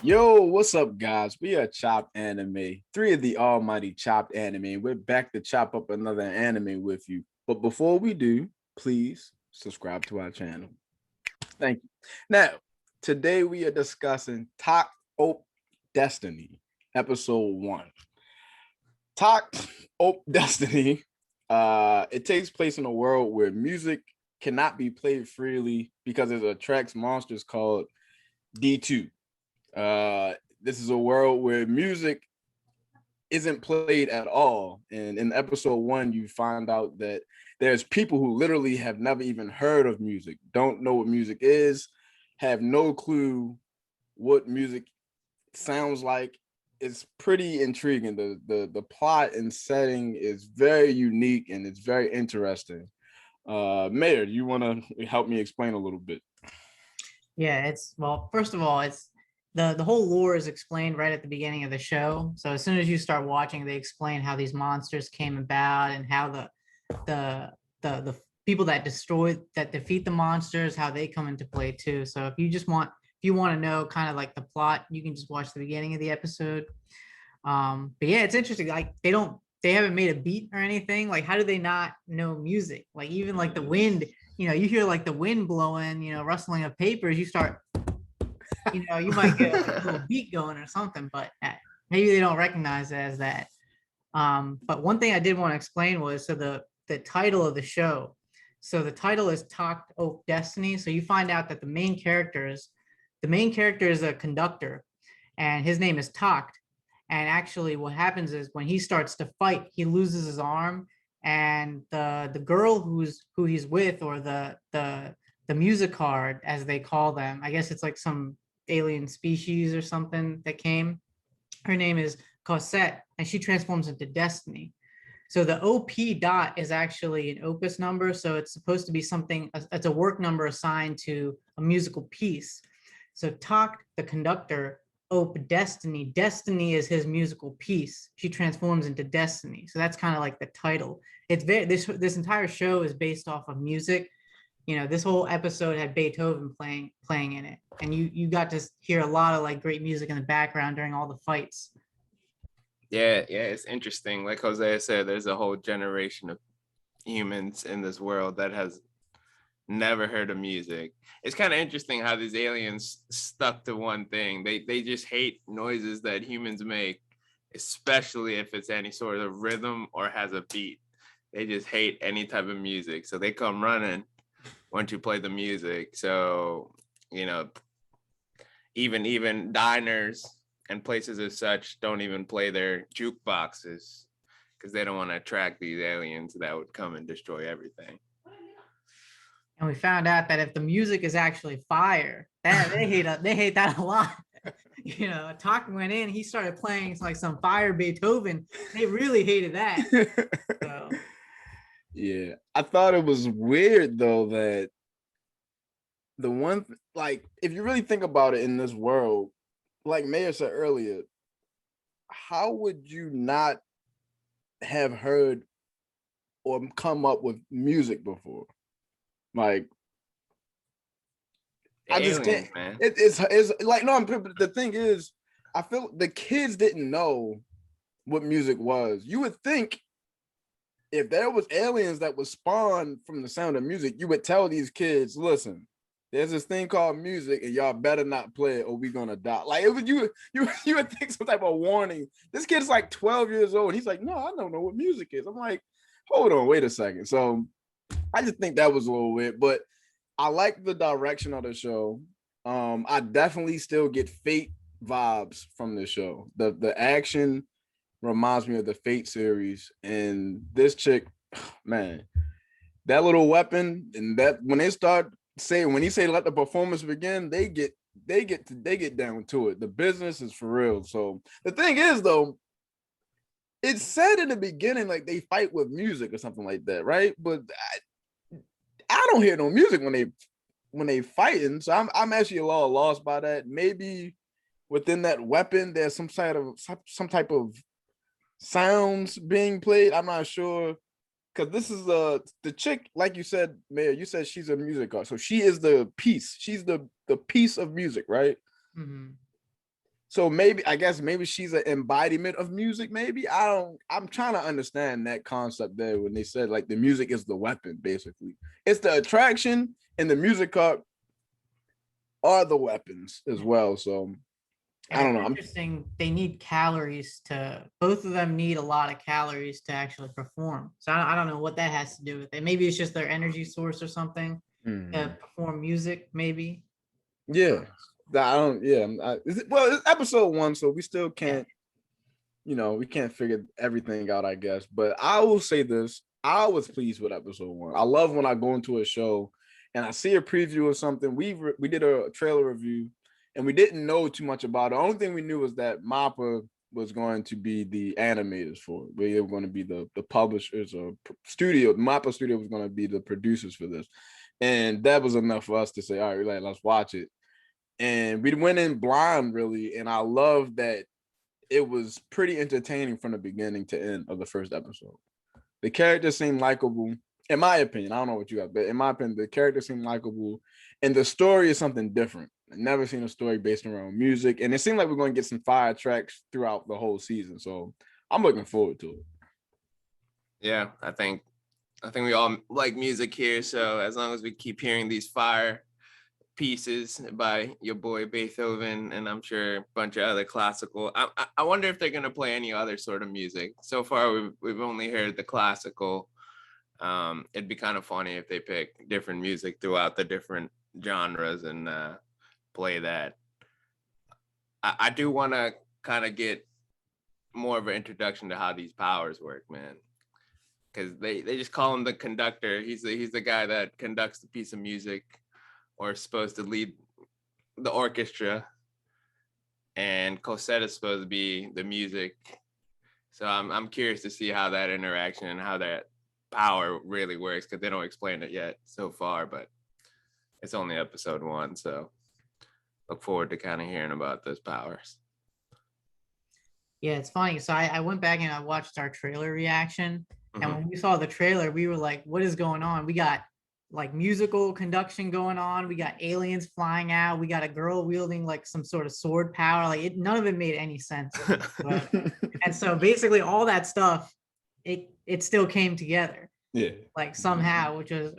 Yo, what's up, guys? We are Chopped Anime, three of the almighty Chopped Anime. We're back to chop up another anime with you. But before we do, please subscribe to our channel. Thank you. Now, today we are discussing Takt Op Destiny, episode 1. Takt Op Destiny. It takes place in a world where music cannot be played freely because it attracts monsters called D2. This is a world where music isn't played at all. And in episode 1, you find out that there's people who literally have never even heard of music, don't know what music is, have no clue what music sounds like. It's pretty intriguing. The plot and setting is very unique and it's very interesting. Mayor, do you want to help me explain a little bit? Yeah, first of all, it's the whole lore is explained right at the beginning of the show. So as soon as you start watching, they explain how these monsters came about and how the people that defeat the monsters, how they come into play too. So if you want to know kind of like the plot, you can just watch the beginning of the episode. But yeah, it's interesting. Like they haven't made a beat or anything. Like, how do they not know music? Like even like the wind, you hear like the wind blowing, rustling of papers, you start, you might get like a little beat going or something, but maybe they don't recognize it as that. But one thing I did want to explain was, so the title of the show. So the title is Takt Op Destiny. So you find out that the main character is a conductor and his name is Takt. And actually what happens is when he starts to fight, he loses his arm, and the girl who he's with, or the music card, as they call them, I guess it's like some alien species or something that came, her name is Cosette, and she transforms into Destiny. So the OP dot is actually an opus number, so it's supposed to be something, it's a work number assigned to a musical piece. So Takt, the conductor, Op Destiny. Destiny is his musical piece. She transforms into Destiny. So that's kind of like the title. It's this entire show is based off of music. This whole episode had Beethoven playing in it, and you got to hear a lot of like great music in the background during all the fights. Yeah, it's interesting. Like Jose said, there's a whole generation of humans in this world that has never heard of music. It's kind of interesting how these aliens stuck to one thing. They just hate noises that humans make, especially if it's any sort of rhythm or has a beat. They just hate any type of music. So they come running once you play the music. So, even diners and places as such don't even play their jukeboxes because they don't want to attract these aliens that would come and destroy everything. And we found out that if the music is actually fire, they hate that a lot. Takt went in, he started playing like some fire Beethoven. They really hated that. So. Yeah, I thought it was weird though that the one, like, if you really think about it in this world, like Mayor said earlier, how would you not have heard or come up with music before? Like, I just can't. Man. It's like, no. The thing is, I feel the kids didn't know what music was. You would think if there was aliens that would spawn from the sound of music, you would tell these kids, listen, there's this thing called music, and y'all better not play it or we're gonna die. Like, it was you would think some type of warning. This kid's like 12 years old. He's like, no, I don't know what music is. I'm like, hold on, wait a second. So I just think that was a little weird, but I like the direction of the show. I definitely still get Fate vibes from the show. The action reminds me of the Fate series, and this chick, man, that little weapon, and that when he say let the performance begin, they get down to it. The business is for real. So the thing is though, it said in the beginning like they fight with music or something like that, right? But I don't hear no music when they fighting. So I'm actually a little lost by that. Maybe within that weapon there's some type of sounds being played. I'm not sure, because this is the chick, like you said, Mayor. You said she's a music artist, so she is the piece. She's the piece of music, right? Mm-hmm. So maybe, I guess maybe she's an embodiment of music. Maybe I'm trying to understand that concept there when they said like the music is the weapon. Basically, it's the attraction and the music cup are the weapons as well. So And I don't it's know. interesting. They need calories to. Both of them need a lot of calories to actually perform. So I don't know what that has to do with it. Maybe it's just their energy source or something to perform music. Maybe. Yeah. I don't. Yeah. Well, it's episode 1, so we still can't. We can't figure everything out, I guess. But I will say this: I was pleased with episode 1. I love when I go into a show and I see a preview of something. We did a trailer review, and we didn't know too much about it. The only thing we knew was that Mappa was going to be the animators for it. They were going to be the publishers or studio. Mappa Studio was going to be the producers for this, and that was enough for us to say, all right, let's watch it. And we went in blind, really, and I love that it was pretty entertaining from the beginning to end of the first episode. The characters seemed likable, in my opinion. I don't know what you got, but in my opinion, the characters seemed likable, and the story is something different. I've never seen a story based around music, and it seemed like we're going to get some fire tracks throughout the whole season. So I'm looking forward to it. Yeah, I think we all like music here, so as long as we keep hearing these fire pieces by your boy Beethoven, and I'm sure a bunch of other classical. I wonder if they're gonna play any other sort of music. So far, we've only heard the classical. It'd be kind of funny if they pick different music throughout the different genres and play that. I do want to kind of get more of an introduction to how these powers work, man. Because they just call him the conductor. He's the guy that conducts the piece of music, or is supposed to lead the orchestra, and Cosette is supposed to be the music. So I'm curious to see how that interaction and how that power really works, because they don't explain it yet so far, but it's only episode 1, so look forward to kind of hearing about those powers. Yeah, it's funny. So I went back and I watched our trailer reaction. And when we saw the trailer, we were like, what is going on? We got like musical conduction going on. We got aliens flying out. We got a girl wielding like some sort of sword power. Like none of it made any sense. And so basically all that stuff, it still came together. Yeah. Like somehow, which is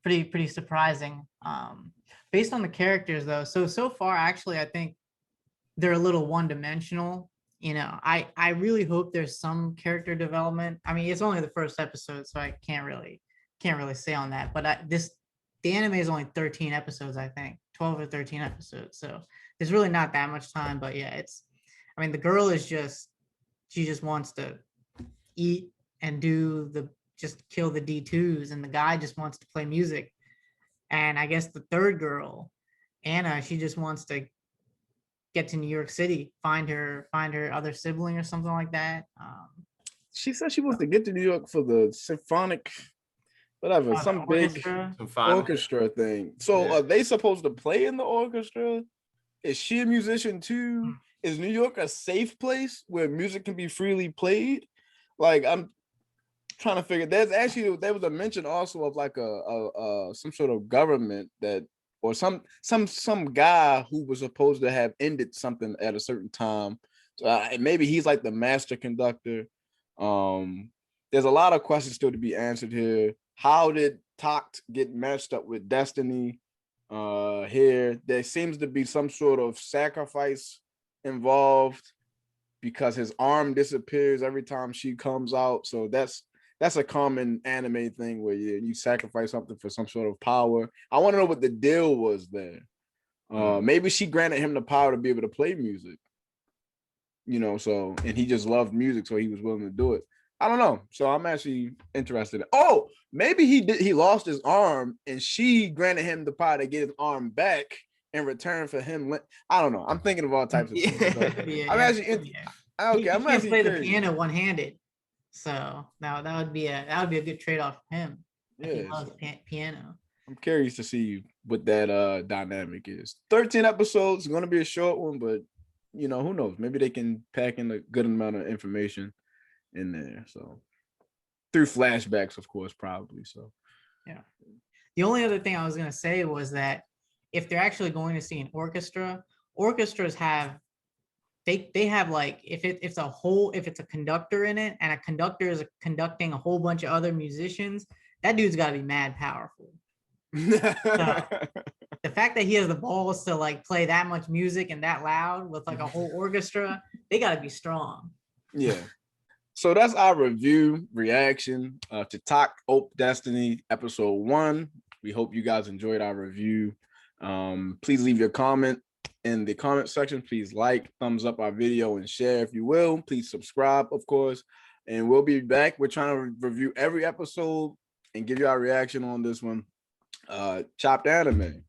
pretty surprising. Based on the characters though. So far, actually, I think they're a little one-dimensional. I really hope there's some character development. I mean, it's only the first episode, so I can't really say on that. But the anime is only 13 episodes, I think, 12 or 13 episodes. So there's really not that much time. But yeah, the girl she just wants to eat and just kill the D2s, and the guy just wants to play music. And I guess the third girl, Anna, she just wants to get to New York City, find her other sibling or something like that. She said she wants to get to New York for the symphonic, whatever, some big orchestra thing. So are they supposed to play in the orchestra? Is she a musician too? Is New York a safe place where music can be freely played? Like, I'm trying to figure. There was a mention also of like a some sort of government that, or some guy who was supposed to have ended something at a certain time. So maybe he's like the master conductor. There's a lot of questions still to be answered here. How did Takt get matched up with Destiny? Here there seems to be some sort of sacrifice involved, because his arm disappears every time she comes out. So that's a common anime thing where you sacrifice something for some sort of power. I want to know what the deal was there. Maybe she granted him the power to be able to play music, so, and he just loved music, so he was willing to do it. I don't know. So I'm actually interested. Oh, maybe he lost his arm and she granted him the power to get his arm back in return for him. I don't know. I'm thinking of all types of things. So I'm actually okay. I'm actually play curious. The piano one-handed. So now that would be a good trade-off for him. Yeah, he loves piano. I'm curious to see what that dynamic is. 13 episodes, going to be a short one, but who knows? Maybe they can pack in a good amount of information in there. So through flashbacks, of course, probably. So yeah. The only other thing I was going to say was that if they're actually going to see an orchestra, orchestras have they have like if it's a conductor in it and a conductor is conducting a whole bunch of other musicians, that dude's got to be mad powerful. So, the fact that he has the balls to like play that much music and that loud with like a whole orchestra, they got to be strong. Yeah. So that's our review reaction to Takt Op Destiny episode 1. We hope you guys enjoyed our review. Please leave your comment in the comment section. Please like, thumbs up our video, and share if you will. Please subscribe, of course, and we'll be back. We're trying to review every episode and give you our reaction on this one. Chopped Anime.